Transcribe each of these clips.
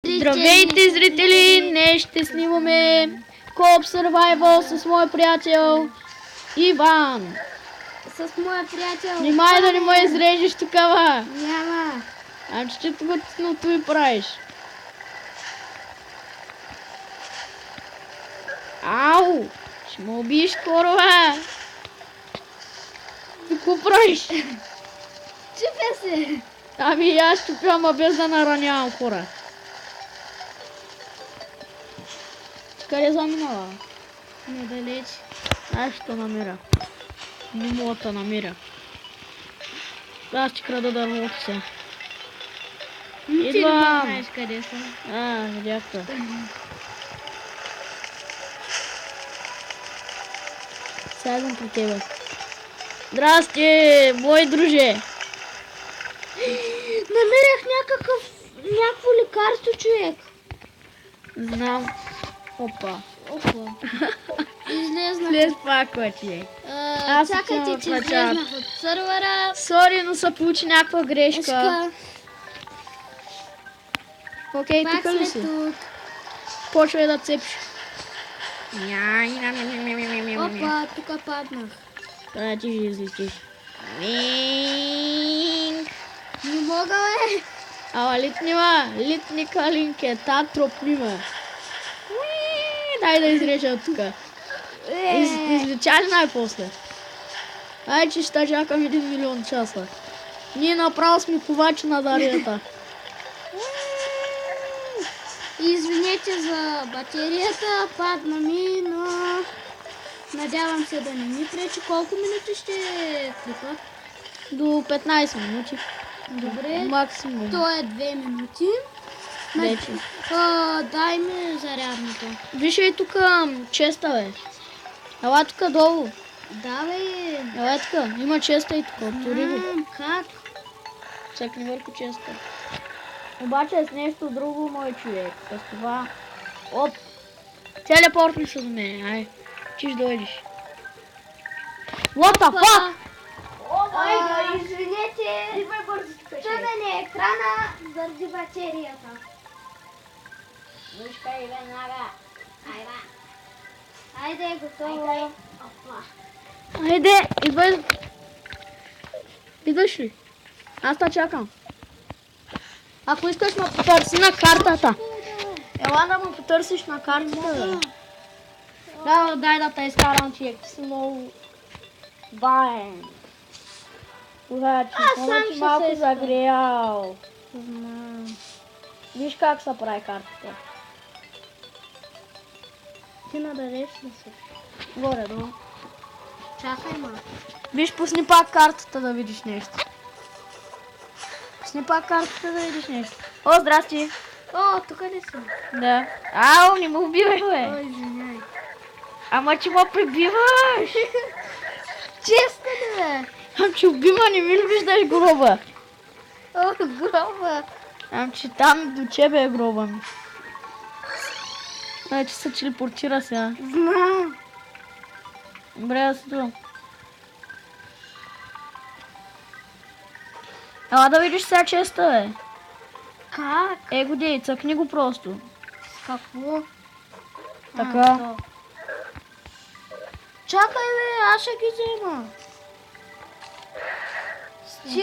Здравейте, зрители! Днес ще снимаме Coop Survival с мой приятел Иван. С моя приятел. Внимай да не ме изрежеш такава. Няма. Значи ти готиното и правиш. Ау! Ще ме убиеш скоро, бе! Ти какво правиш? Чупя се. Ами и аз чупя, ама без да наранявам хора. Къде заминала? Недалеч. Аз ще намеря. Не мога да намеря. Аз ще крада дървото се. Ти не Идвам! знаеш къде съм. Видях то. Сега идвам при тебе. Здрасти, мой друже! Намерях някакво лекарство, човек. Знам. Опа. Опа. Излезнах. Слез пак, човек. Аз Чакайте, отивам че в началото. излезнах от сървъра. Сори, но се получи някаква грешка. Иска. Окей, Пак тук ли сме си? тук. Почвай да цепиш. Опа, тук паднах. Къде ти ще излетиш? Минг. Не мога, бе. Ала литни калинке, та тропни ме. Дай да изрежа от тука. Излеча ли най-после? Ай, че ще чакам 1 милион часа. Ние направо сме ковачи на дарията. Извинете за батерията, падна ми, но надявам се да не ми пречи. Колко минути ще клипа? До 15 минути. Добре, Максимум. то е 2 минути. Вече. Дай ми зарядното. Виж и тук честа, бе. Ела тук долу. Давай. Ела тук. Има честа и тук. Отвори го. Как? Цъкни върху честа. Обаче с нещо друго, мой човек. С това... Оп! Телепортни се до мен. Ай. Чиш дойдеш. What the fuck? Извинете, тъмен е екрана заради батерията. Мишка и веднага. Айде, готово. Айде, идвай. Идваш ли? Аз те чакам. Ако искаш ме потърси на картата. Ела да ме потърсиш на картата, бе. Дай да те изкарам, че ти си много баен. Значи, сам ти ще малко се изкарам. загрял. Знам. Виж как се прави картата. Ти надалеч ли си? Горе, долу. Чакай, ма. Виж, пусни пак картата да видиш нещо. Пусни пак картата да видиш нещо. О, здрасти. О, тук ли си? Да. Ау, не ме убивай, бе. О, извиняй. Ама че ме пребиваш. Честно ли, бе? Ам че убива, не ми ли виждаш гроба? О, гроба. Ам че там до тебе е гроба ми. Значи се телепортира сега. Знам. Добре, да си тук. Ела да видиш сега честа, бе. Как? Его дей, цъкни го просто. Какво? Така. то. Чакай, бе, аз ще ги взема.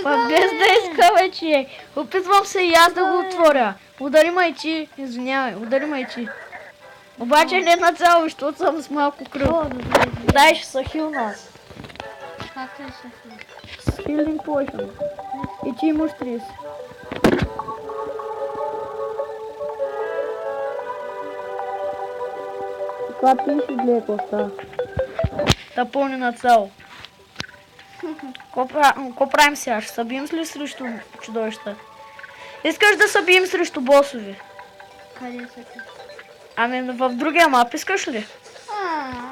Па без да иска вече. Опитвам се и аз да го отворя. Удари ме и ти. Извинявай, удари ме и ти. Обаче не на цяло, защото съм с малко кръв. О, добре. Дай, ще са хил нас. Как е ще Healing potion. И ти имаш 30. Това пише гледа какво става. Да пълни на цяло. Ко правим сега? Ще събием ли срещу чудовища? Искаш да събием срещу босови? Къде са ти? Ами в другия мап искаш ли?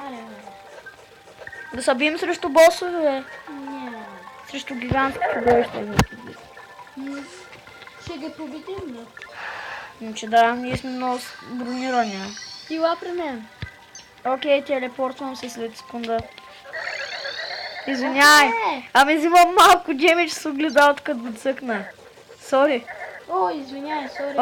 Аре, Да събием срещу босови, бе. не. Срещу гигантски чудовища. Ще ги победим, не? Значи да, ние сме много бронирани. Тила при мен. Окей, телепортвам се след секунда. Извинявай. Окей. Ами взимам малко демидж с огледалото, като го цъкна. Сори. О, извиняй, сори.